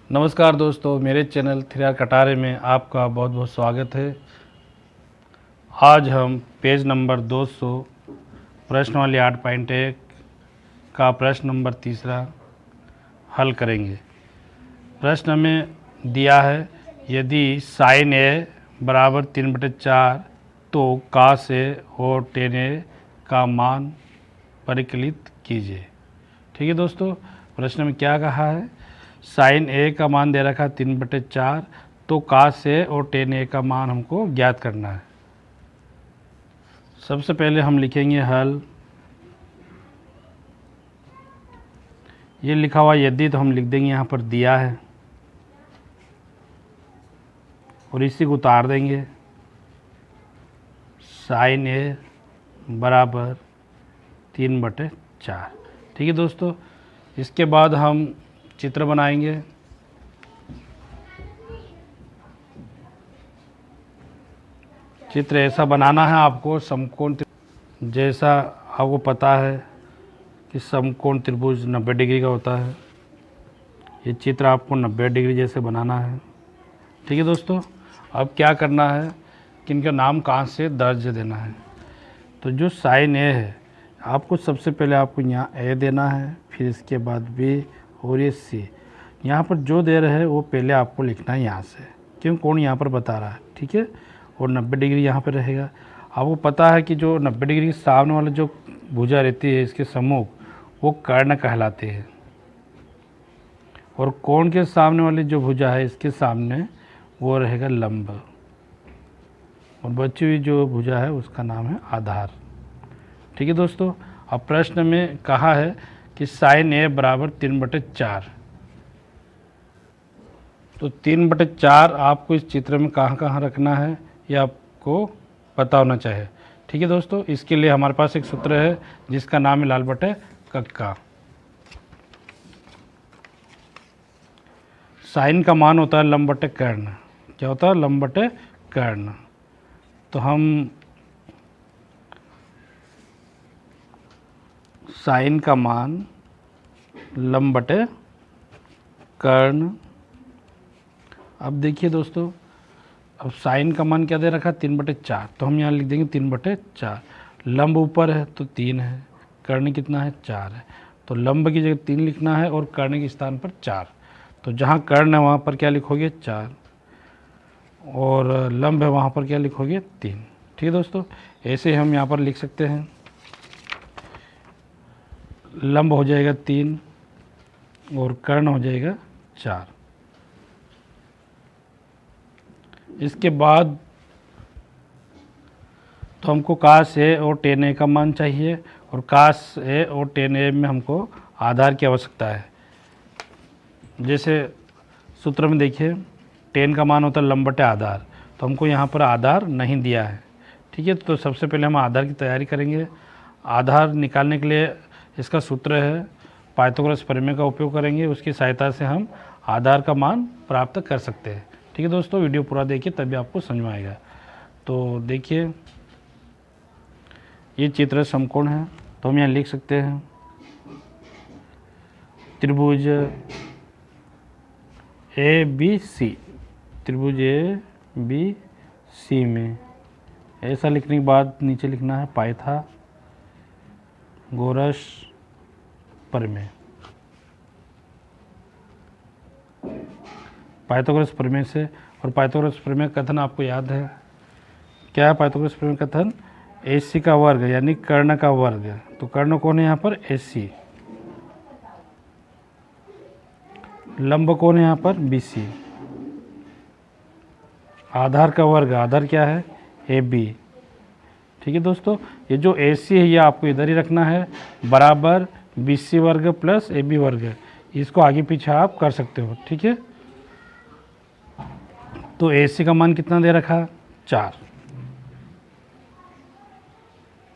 नमस्कार दोस्तों, मेरे चैनल 3R कटारे में आपका बहुत बहुत स्वागत है। आज हम पेज नंबर 200 प्रश्न वाली 8.1 का प्रश्न नंबर 3 हल करेंगे। प्रश्न में दिया है, यदि साइन ए बराबर 3/4 तो कास ए और टेन ए का मान परिकलित कीजिए। ठीक है दोस्तों, प्रश्न में क्या कहा है, साइन ए का मान दे रखा है 3/4, तो कास ए और टेन ए का मान हमको ज्ञात करना है। सबसे पहले हम लिखेंगे हल। ये लिखा हुआ यदि, तो हम लिख देंगे यहाँ पर दिया है और इसी को उतार देंगे। साइन ए बराबर 3/4। ठीक है दोस्तों, इसके बाद हम चित्र बनाएंगे। चित्र ऐसा बनाना है आपको, समकोण जैसा आपको पता है कि समकोण त्रिभुज 90 डिग्री का होता है। ये चित्र आपको 90 डिग्री जैसे बनाना है। ठीक है दोस्तों, अब क्या करना है कि इनका नाम कहाँ से दर्ज देना है। तो जो साइन ए है, आपको सबसे पहले आपको यहाँ ए देना है, फिर इसके बाद बी और ये सी। यहाँ पर जो दे रहे हैं वो पहले आपको लिखना है यहाँ से, क्यों कोण यहाँ पर बता रहा है। ठीक है, और 90 डिग्री यहाँ पर रहेगा। आपको पता है कि जो 90 डिग्री के सामने वाला जो भुजा रहती है, इसके सम्मुख, वो कर्ण कहलाते हैं, और कोण के सामने वाली जो भुजा है इसके सामने वो रहेगा लंब, और बची हुई जो भुजा है उसका नाम है आधार। ठीक है दोस्तों, अब प्रश्न में कहा है कि साइन ए बराबर 3/4, तो 3/4 आपको इस चित्र में कहाँ कहाँ रखना है ये आपको पता होना चाहिए। ठीक है दोस्तों, इसके लिए हमारे पास एक सूत्र है जिसका नाम है लाल बटे कक्का। साइन का मान होता है लंब बटे कर्ण। क्या होता है? लंब बटे कर्ण। तो हम साइन का मान लंब बटे कर्ण। अब देखिए दोस्तों, अब साइन का मान क्या दे रखा है 3/4, तो हम यहाँ लिख देंगे 3/4। लंब ऊपर है तो 3 है, कर्ण कितना है 4 है, तो लंब की जगह 3 लिखना है और कर्ण के स्थान पर 4। तो जहाँ कर्ण है वहाँ पर क्या लिखोगे 4, और लंब है वहाँ पर क्या लिखोगे 3। ठीक है दोस्तों, ऐसे हम यहाँ पर लिख सकते हैं। लंब हो जाएगा 3 और कर्ण हो जाएगा 4। इसके बाद तो हमको कास ए और टेन ए का मान चाहिए, और कास ए और टेन ए में हमको आधार की आवश्यकता है। जैसे सूत्र में देखिए, टेन का मान होता है लंब बटे आधार, तो हमको यहाँ पर आधार नहीं दिया है। ठीक है, तो सबसे पहले हम आधार की तैयारी करेंगे। आधार निकालने के लिए इसका सूत्र है, पाइथागोरस प्रमेय का उपयोग करेंगे, उसकी सहायता से हम आधार का मान प्राप्त कर सकते हैं। ठीक है दोस्तों, वीडियो पूरा देखिए तभी आपको समझ में आएगा। तो देखिए, ये चित्र समकोण है, तो हम यहाँ लिख सकते हैं त्रिभुज ए बी सी। त्रिभुज ए बी सी में ऐसा लिखने के बाद नीचे लिखना है पाइथागोरस प्रमेय। पाइथागोरस प्रमेय से, और पाइथागोरस प्रमेय कथन आपको याद है क्या है? पाइथागोरस प्रमेय कथन AC का वर्ग यानी कर्ण का वर्ग। तो कर्ण कौन है यहाँ पर? AC। लंब कौन है यहाँ पर? BC। आधार का वर्ग, आधार क्या है? AB। ठीक है दोस्तों, ये जो AC है ये आपको इधर ही रखना है, बराबर BC वर्ग प्लस AB वर्ग। इसको आगे पीछे आप कर सकते हो। ठीक है, तो AC का मान कितना दे रखा? 4।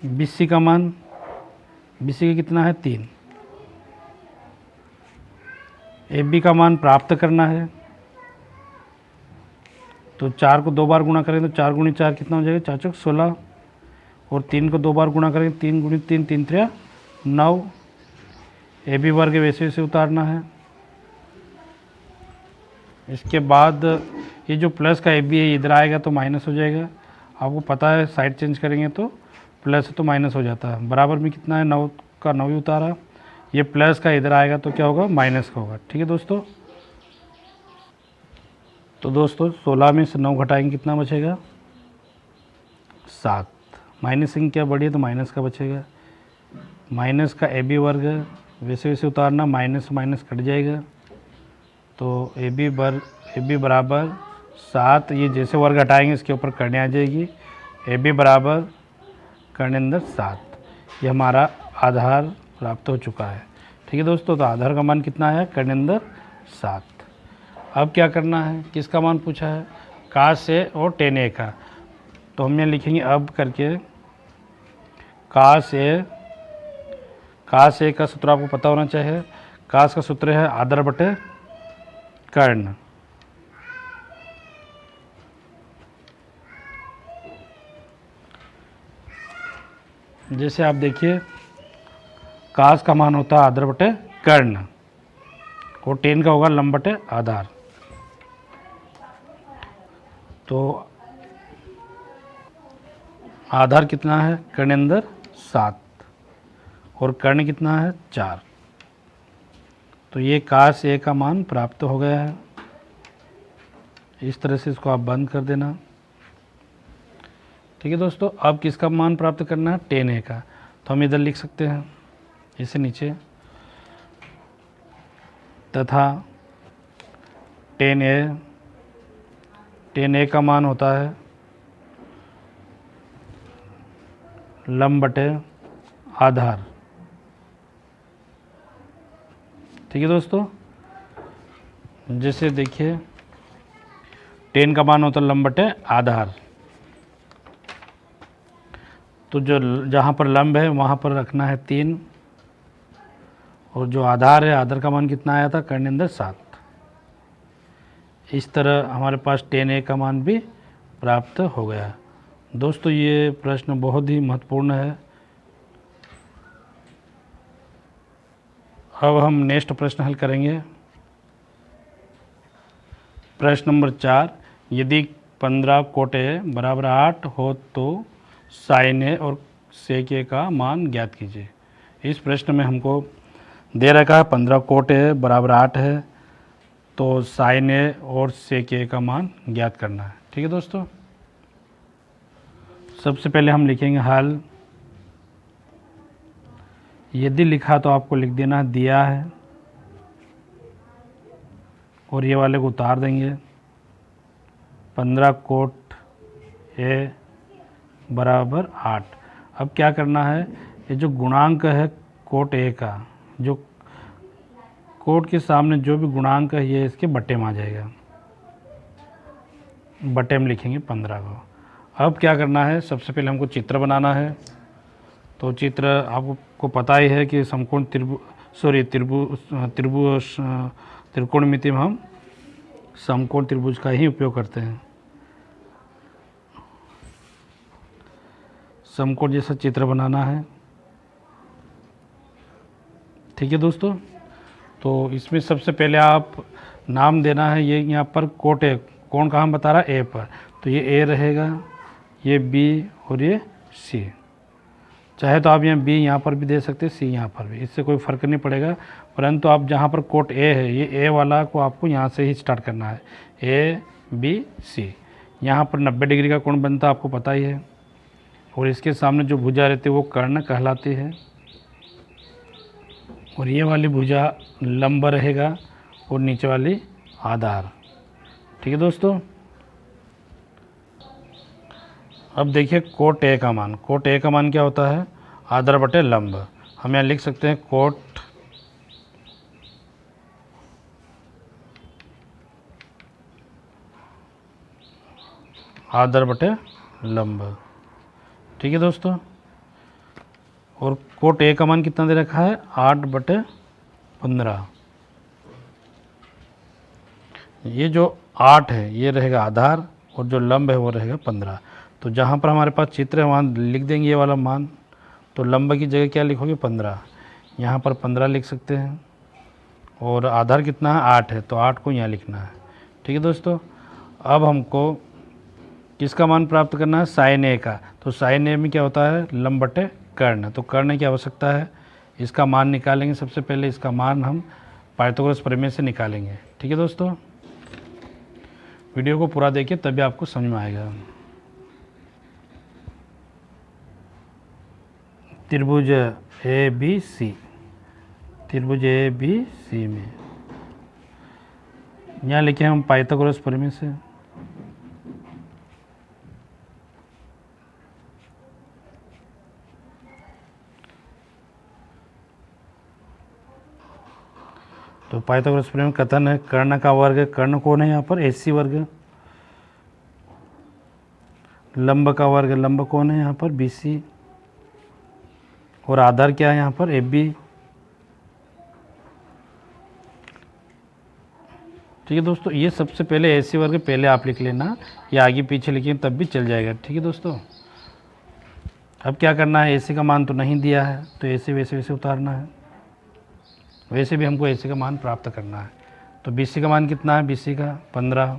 BC का मान, BC का कितना है? 3। AB का मान प्राप्त करना है, तो 4 को 2 बार गुणा करेंगे तो 4 × 4 कितना हो जाएगा? 4 × 16, और 3 को 2 बार गुणा करेंगे 3 × 3 3 × 9। AB वर्ग वैसे वैसे उतारना है, इसके बाद ये जो प्लस का ए बी है इधर आएगा तो माइनस हो जाएगा। आपको पता है साइड चेंज करेंगे तो प्लस है तो माइनस हो जाता है। बराबर में कितना है, 9 का 9 ही उतारा। ये प्लस का इधर आएगा तो क्या होगा, माइनस का होगा। ठीक है दोस्तों। तो दोस्तों 16 में से 9 घटाएंगे कितना बचेगा, 7। माइनस सिंह क्या बढ़ी है तो माइनस का बचेगा। माइनस का ए बी वर्ग है, वैसे वैसे उतारना, माइनस माइनस कट जाएगा। तो ए बी बराबर 7। ये जैसे वर्ग हटाएंगे इसके ऊपर करने आ जाएगी। ए बी बराबर करने अंदर 7। ये हमारा आधार प्राप्त हो चुका है। ठीक है दोस्तों। तो आधार का मान कितना है, करने अंदर 7। अब क्या करना है, किसका मान पूछा है, का से और टेन ए का। तो हम यहाँ लिखेंगे अब करके का से का सूत्र आपको पता होना चाहिए। कास का सूत्र है आधार बटे कर्ण। जैसे आप देखिए कास का मान होता है आधार बटे कर्ण और टेन का होगा लंब बटे आधार। तो आधार कितना है, कर्ण अंदर 7 और कर्ण कितना है 4। तो ये कास ए का मान प्राप्त हो गया है। इस तरह से इसको आप बंद कर देना। ठीक है दोस्तों। अब किसका मान प्राप्त करना है, टेन ए का। तो हम इधर लिख सकते हैं इसे नीचे, तथा टेन ए का मान होता है लंब बटे आधार। ठीक है दोस्तों। जैसे देखिए टेन का मान होता है लंब बटे आधार। तो जो जहाँ पर लंब है वहाँ पर रखना है 3 और जो आधार है, आधार का मान कितना आया था, करने अंदर 7। इस तरह हमारे पास टेन ए का मान भी प्राप्त हो गया। दोस्तों ये प्रश्न बहुत ही महत्वपूर्ण है। अब हम नेक्स्ट प्रश्न हल करेंगे। प्रश्न नंबर 4, यदि 15 कोट ए बराबर 8 हो तो साइन ए और सेक ए का मान ज्ञात कीजिए। इस प्रश्न में हमको दे रखा है 15 कोट ए बराबर 8 है, तो साइन ए और सेक ए का मान ज्ञात करना है। ठीक है दोस्तों। सबसे पहले हम लिखेंगे हल। यदि लिखा तो आपको लिख देना है दिया है और ये वाले को उतार देंगे। 15 कोट ए बराबर 8। अब क्या करना है, ये जो गुणांक है कोट ए का, जो कोट के सामने जो भी गुणांक है ये इसके बट्टे में आ जाएगा। बट्टे में लिखेंगे 15 को। अब क्या करना है, सबसे पहले हमको चित्र बनाना है। तो चित्र आपको पता ही है कि समकोण त्रिकोणमिति में हम समकोण त्रिभुज का ही उपयोग करते हैं। समकोण जैसा चित्र बनाना है। ठीक है दोस्तों। तो इसमें सबसे पहले आप नाम देना है, ये यहाँ पर कोट ए, कौन का हम बता रहा है ए पर, तो ये ए रहेगा, ये बी और ये सी। चाहे तो आप यहाँ बी यहाँ पर भी दे सकते हैं, सी यहाँ पर भी, इससे कोई फ़र्क नहीं पड़ेगा। परंतु आप जहाँ पर कोट ए है, ये ए वाला को आपको यहाँ से ही स्टार्ट करना है, ए बी सी। यहाँ पर 90 डिग्री का कोण बनता है, आपको पता ही है। और इसके सामने जो भुजा रहती है वो कर्ण कहलाती है और ये वाली भुजा लंब रहेगा और नीचे वाली आधार। ठीक है दोस्तों। अब देखिए कोट ए का मान, कोट ए का मान क्या होता है, आधार बटे लंब। हम यहाँ लिख सकते हैं कोट आधार बटे लंब। ठीक है दोस्तों। और कोट ए का मान कितना दे रखा है, 8/15। ये जो 8 है ये रहेगा आधार और जो लंब है वो रहेगा 15। तो जहाँ पर हमारे पास चित्र है वहाँ लिख देंगे ये वाला मान। तो लंब की जगह क्या लिखोगे, 15। यहाँ पर 15 लिख सकते हैं और आधार कितना है, 8 है, तो 8 को यहाँ लिखना है। ठीक है दोस्तों। अब हमको किसका मान प्राप्त करना है, साइन ए का। तो साइन ए में क्या होता है, लंब बटे कर्ण। तो कर्ण की आवश्यकता है, इसका मान निकालेंगे। सबसे पहले इसका मान हम पाइथागोरस प्रमेय से निकालेंगे। ठीक है दोस्तों, वीडियो को पूरा देखिए तभी आपको समझ में आएगा। त्रिभुज ए बी सी, त्रिभुज ए बी सी में यहाँ लिखे हम पाइथागोरस प्रमेय से। तो पाइथागोरस प्रमेय में कथन है, कर्ण का वर्ग, कर्ण कौन है यहाँ पर, एसी वर्ग। लंब का वर्ग, लंब कौन है यहाँ पर, बीसी। और आधार क्या है यहाँ पर, एफ बी। ठीक है दोस्तों, ये सबसे पहले एसी वर्ग पहले आप लिख लेना, ये आगे पीछे लिखें तब भी चल जाएगा। ठीक है दोस्तों, अब क्या करना है, एसी का मान तो नहीं दिया है तो एसी वैसे वैसे उतारना है। वैसे भी हमको एसी का मान प्राप्त करना है। तो बीसी का मान कितना है, बीसी का 15।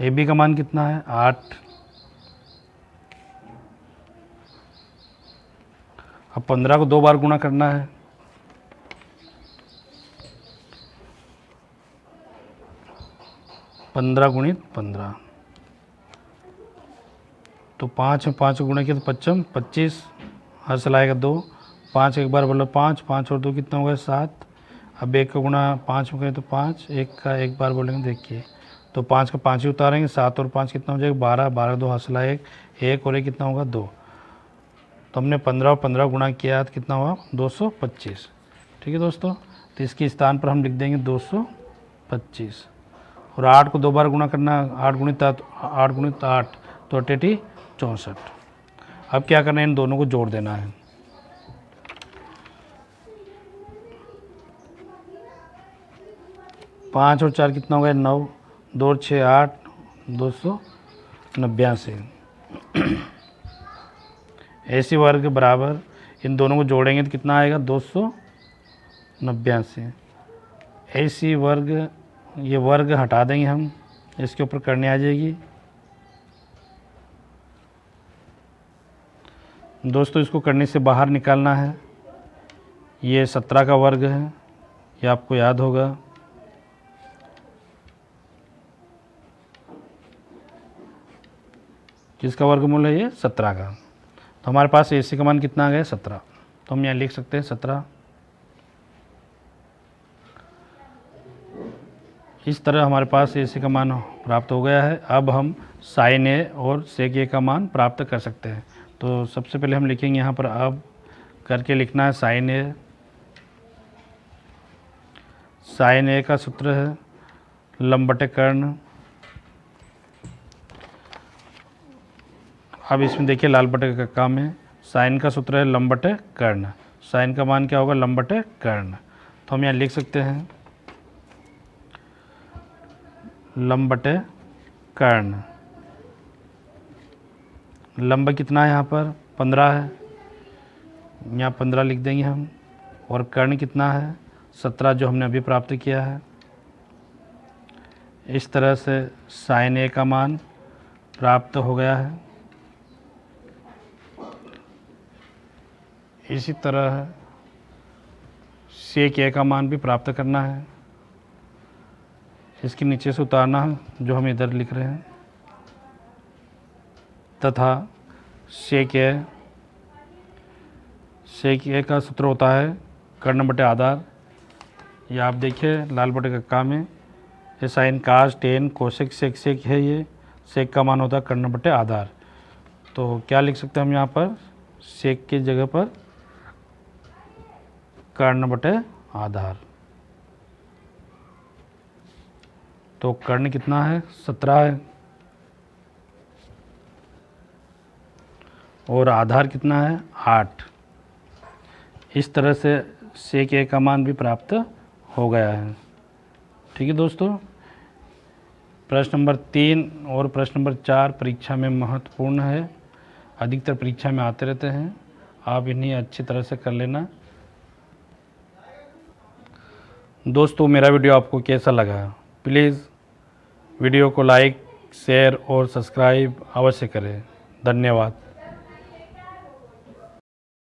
ए बी का मान कितना है, 8। अब 15 को 2 बार गुणा करना है। पंद्रह गुणित 15, तो 5 में 5 गुणा किया तो 55, 25 हर्ष लाएगा 2। 5 एक बार बोलो 5, 5 और 2 कितना होगा, 7। अब 1 का गुणा 5 में करें तो 5, 1 का एक बार बोलेंगे देखिए, तो 5 का 5 ही उतारेंगे। 7 और 5 कितना हो जाएगा, 12, 12 2 हर्ष लाए 1 और 1 कितना होगा, 2। तो हमने 15 और 15 गुणा किया तो कितना हुआ, 225। ठीक है दोस्तों, तो इसके स्थान पर हम लिख देंगे 225। और 8 को 2 बार गुणा करना, 8 गुणित 8 तो 88 64। अब क्या करना है, इन दोनों को जोड़ देना है। पाँच और 4 कितना हो गया, 9, 2 और 6 8, 289। एसी वर्ग बराबर, इन दोनों को जोड़ेंगे तो कितना आएगा, 289। एसी वर्ग, ये वर्ग हटा देंगे हम, इसके ऊपर करने आ जाएगी। दोस्तों इसको करने से बाहर निकालना है। ये 17 का वर्ग है, ये आपको याद होगा। किसका वर्गमूल है, ये 17 का। तो हमारे पास एसी का मान कितना आ गया, 17। तो हम यहाँ लिख सकते हैं 17। इस तरह हमारे पास एसी का मान प्राप्त हो गया है। अब हम साइन ए और सेक ए का मान प्राप्त कर सकते हैं। तो सबसे पहले हम लिखेंगे यहाँ पर, अब करके लिखना है साइन ए। साइन ए का सूत्र है लंब बटे कर्ण। अब इसमें देखिए लाल बटे का काम है, साइन का सूत्र है लंब बटे कर्ण। साइन का मान क्या होगा, लंब बटे कर्ण। तो हम यहाँ लिख सकते हैं लंब बटे कर्ण। लंब कितना है यहाँ पर, 15 है, यहाँ 15 लिख देंगे हम। और कर्ण कितना है, 17 जो हमने अभी प्राप्त किया है। इस तरह से साइन ए का मान प्राप्त हो गया है। इसी तरह सेक ए का मान भी प्राप्त करना है। इसके नीचे से उतारना है जो हम इधर लिख रहे हैं, तथा सेक ए का सूत्र होता है कर्ण बटे आधार। ये आप देखिए लाल बटे का काम है, ये साइन कास टेन कोसेक सेक है। ये सेक का मान होता है कर्ण बटे आधार। तो क्या लिख सकते हैं हम यहाँ पर, सेक की जगह पर कर्ण बटे आधार। तो कर्ण कितना है, 17 है, और आधार कितना है, 8। इस तरह से सेक ए का मान भी प्राप्त हो गया है। ठीक है दोस्तों, प्रश्न नंबर 3 और प्रश्न नंबर 4 परीक्षा में महत्वपूर्ण है, अधिकतर परीक्षा में आते रहते हैं। आप इन्हें अच्छी तरह से कर लेना। दोस्तों मेरा वीडियो आपको कैसा लगा, प्लीज़ वीडियो को लाइक, शेयर और सब्सक्राइब अवश्य करें। धन्यवाद।